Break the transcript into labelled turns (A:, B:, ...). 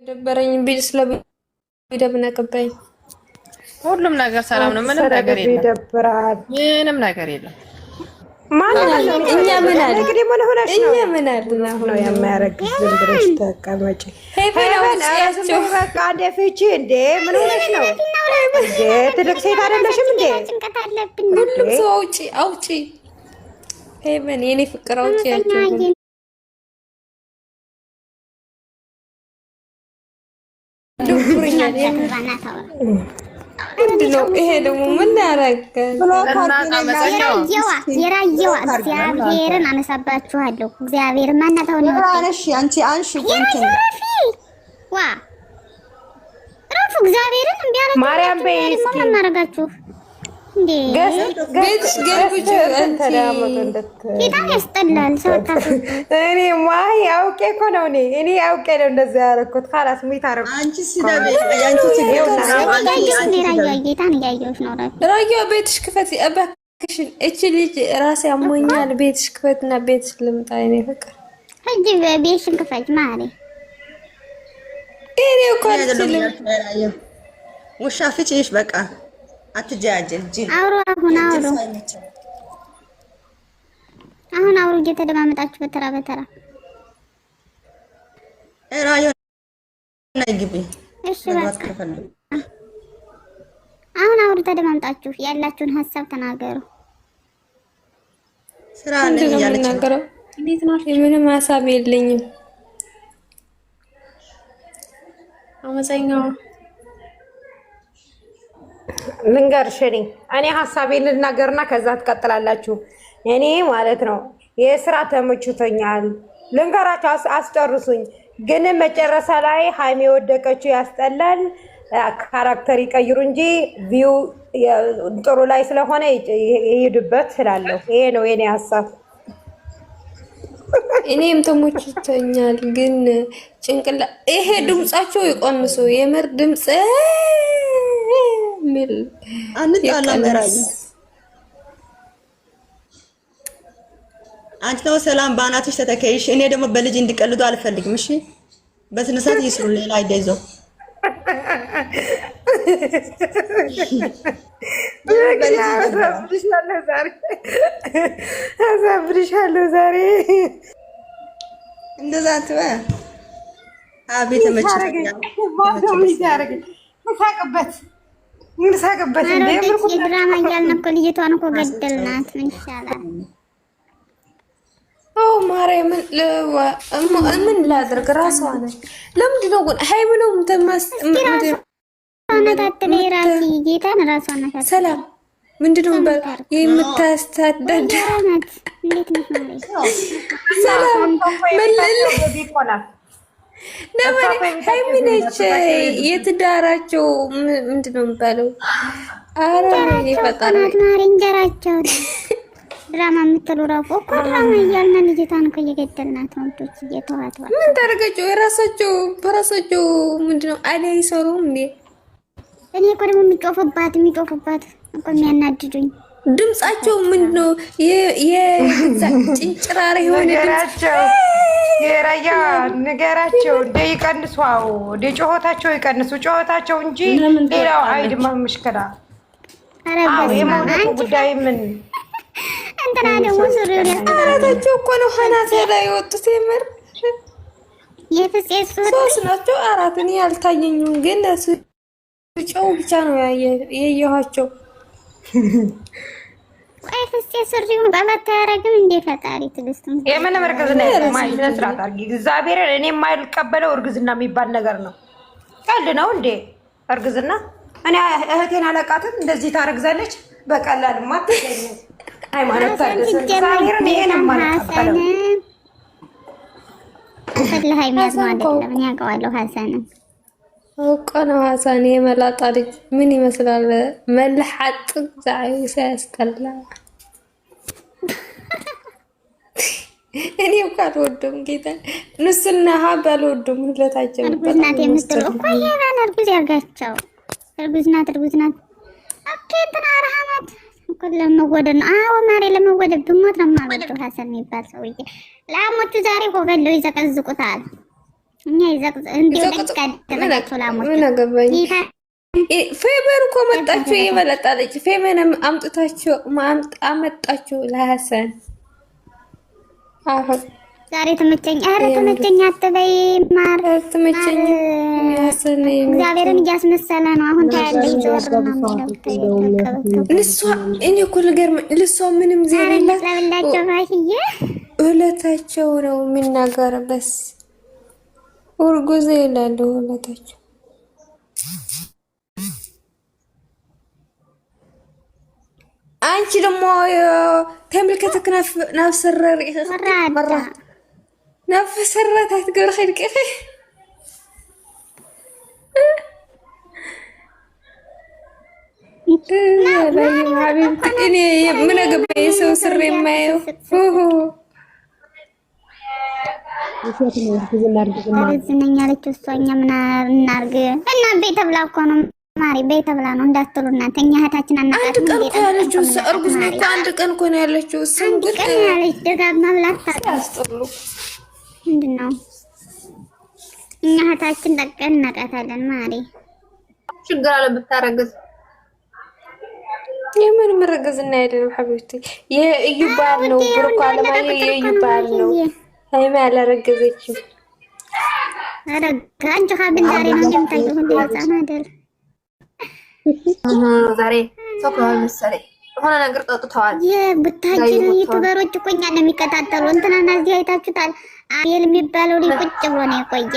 A: ደበረኝ ቢል ስለቢደብ ነቀበኝ
B: ሁሉም ነገር ሰላም ነው። ምንም ነገር የለም።
C: ይደብራል።
B: ምንም ነገር የለም።
A: እኛ ምን አለ
C: እንግዲህ ምን ሆነሽ ነው?
A: እኛ ምን አለ
C: ነው የሚያረግ ዝም ብለሽ ተቀመጪ።
A: ሄቨን ያቸው
C: በቃ ደፍቺ እንዴ ምን ሆነሽ ነው? እንዴ ትልቅ ሴት አይደለሽም እንዴ?
A: ሁሉም ሰው አውጪ ሄቨን የኔ ፍቅር አውጪ ያቸው ምንድነው ይሄ ደግሞ ምን ያደርጋል?
D: የራየዋ እግዚአብሔርን አነሳባችኋለሁ። እግዚአብሔርን ማናታው ነው
E: አንቺ አንቺ
D: ዋ ረፉ እግዚአብሔርን እንዲያረጋ
C: ማርያም በይስ
D: ምን ማረጋችሁ እንዴ?
A: ቤትሽ ገብቼ
D: በጣም ያስጠላል። ሰውታፉ
C: እኔ ማይ አውቄ እኮ ነው እኔ አውቄ ነው እንደዛ ያደረኩት። ካላስ ምን ታረቁ
E: አንቺ ሲዳቤ አንቺ
A: ራያ ቤትሽ ክፈት እባክሽን። እቺ ልጅ ራሴ አሞኛል። ቤትሽ ክፈትና ቤትሽ ልምጣ። እኔ ፍቅር
D: እንጂ ቤትሽን ክፈት ማሪ
A: እኔ እኮ አልችልም።
E: ውሻ ፍቺሽ በቃ አትጃጃል ጂ
D: አውሩ አውሩ እየተደማመጣችሁ በተራ በተራ
E: ራዮ ነግቢ።
D: እሺ በቃ አሁን አውሩ ተደማምጣችሁ ያላችሁን ሀሳብ ተናገሩ።
E: ስራ ነኝ ያለች
A: ነው። እንዴት ነው? ምንም ሀሳብ የለኝም። አመፀኛው
C: ልንገርሽ እኔ ሀሳቤን ልናገርና ከዛ ትቀጥላላችሁ። እኔ ማለት ነው የስራ ተመችቶኛል። ልንገራችሁ አስጨርሱኝ። ግን መጨረሻ ላይ ሃይሜ የወደቀችው ያስጠላል። ካራክተር ይቀይሩ እንጂ ቪው ጥሩ ላይ ስለሆነ ይሄዱበት ስላለሁ ይሄ ነው የኔ ሀሳብ።
A: እኔም ተመችቶኛል። ግን ጭንቅላ ይሄ ድምጻቸው ይቆንሱ የምር ድምጽ ሚል
E: አንጣላም። ራይ አንቺ ነው ሰላም ባናትሽ ተተከይሽ። እኔ ደግሞ በልጅ እንዲቀልዱ አልፈልግም። እሺ በስነ ስርዓት ይስሩ። ሌላ አይደዞ
C: አዛብርሻለሁ ዛሬ
E: እንደዛ ትበ አቤት ተመችቶኛል።
C: እንሳቅበት እንዴ ምርኩ
D: ድራማ እያልን እኮ ልጅቷን እኮ ገደልናት። ምን ይሻላል?
A: ማርያምን ምን ላድርግ? ራሷ ነች። ለምንድን ነው ግን ሃይምነው ሰላም ምንድን ነው የምታስተዳድር? ሰላም ሃይሚ ነች የትዳራቸው ምንድን ነው የሚባለው? ኧረ ይፈጣል
D: እንጀራቸው ድራማ የምትሉ ራፎ እኮ ድራማ እያልን ልጅቷን እኮ እየገደልናት ወንዶች እየተዋተዋል።
A: ምን ታደርጋቸው? የራሳቸው በራሳቸው ምንድን ነው አይደል ይሰሩም እንዴ?
D: እኔ እኮ ደግሞ የሚጮፉባት እኮ የሚያናድዱኝ
A: ድምጻቸው ምንድን ነው? ጭንጭራሪ የሆነ
C: ንገራቸው፣ የራያ ንገራቸው እንደ ይቀንሷው፣ እንደ ጮሆታቸው ይቀንሱ ጮሆታቸው እንጂ ሌላው አይድማ ምሽከላ። አዎ የመውደቁ ጉዳይ ምን
D: እንትና ደግሞ ዙሪያ
A: አራታቸው እኮ ነው ሀናቴ ላይ ወጡት። የምር ሶስት ናቸው አራት። እኔ አልታየኝም ግን ጨው ብቻ ነው ያየኋቸው።
D: ቆይ ፍፄ ስሪውን ቀመት ያረግም እንደ ፈጣሪ ትግስቱን
C: የምንም እርግዝና የማይ ስነስርዓት አድርጊ። እግዚአብሔርን እኔ የማልቀበለው እርግዝና የሚባል ነገር ነው። ቀልድ ነው እንዴ እርግዝና? እኔ እህቴን አለቃትም እንደዚህ ታረግዛለች በቀላልማ አትገኝ። ሃይማኖት ታደሰ እግዚአብሔርን ይሄን የማልቀበለው
D: ለሃይሚ ያዝማ አይደለም። እኔ አውቀዋለሁ ሀሰንን
A: እኮ ነው። ሀሳን የመላጣ ልጅ ምን ይመስላል? መልሐጥ ዛይ ሲያስጠላ። እኔ እኮ አልወደውም ጌታ ንስና ሀብ አልወደውም። ሁለታቸው
D: እርጉዝ ናት የምትሉ እኮ የማን እርጉዝ ያርጋቸው? እርጉዝ ናት ኦኬ እንትና ረሃማት እኮ ለመወደድ ነው። አዎ ማሬ ለመወደድ ብሞት ነው የማልወደው ሀሰን የሚባል ሰውዬ። ላሞቹ ዛሬ ኮበለው ይዘቀዝቁታል። እኛ ይዘቅዘ እንዴ
A: ምን አገባኝ። ፌቨን እኮ መጣችሁ የበለጣለች ፌቨንም አመጣችሁ ለሐሰን አሁን
D: ዛሬ ተመቸኝ። ኧረ ተመቸኝ አትበይ ማር
A: ተመቸኝ። ሐሰን
D: እግዚአብሔርን እያስመሰለ ነው። አሁን ታያለሽ ዞር ነው
A: ልሷ እኔ እኮ ልገርም ልሷ ምንም ዜና
D: ለብላቸው ማሽዬ
A: ሁለታቸው ነው የሚናገር በስ እርጉዝ ይላሉ ሁለታቸው። አንቺ ደግሞ ተምልከተክ ናፍሰረር መራ ናፍሰረት አትገር ኸድቀ እኔ ምን አገባኝ የሰው ስር የማየው
D: እርግዝነኛ አለች እሷ። እኛ ምን እናርግ እና ቤተ ብላ እኮ ነው ማሪ ቤተ ብላ ነው እንዳትሉ እናንተ። እኛ እህታችን አናቃት
A: አንድ ቀን እኮ ያለችው እርጉዝ ነው እኮ አንድ ቀን እኮ ነው ያለችው።
D: አንድ ቀን ያለች ደጋግማ ብላት
A: ያስጥሉ
D: ምንድን ነው እኛ እህታችን ጠቀን እናቃታለን ማሪ።
A: ችግር አለ ብታረግዝ የምን መረገዝና አይደለም ሐቢብቲ የእዩ ባል ነው ብሩክ አለማየ የእዩ ባል ነው። አይማ ያላረገዘችው
D: አረጋ አንቺ ሀብን ዛሬ ነው እንደምታየው ሁሉ ህፃን አይደል?
A: ዛሬ ሶክራል መሰለኝ ሆነ ነገር ጠጥተዋል።
D: የቡታጅን ዩቲዩበሮች እኮ እኛን ነው የሚከታተሉ። እንትናና እዚህ አይታችሁታል። አቤል የሚባለው ልጅ ቁጭ ብሎ ነው የቆየ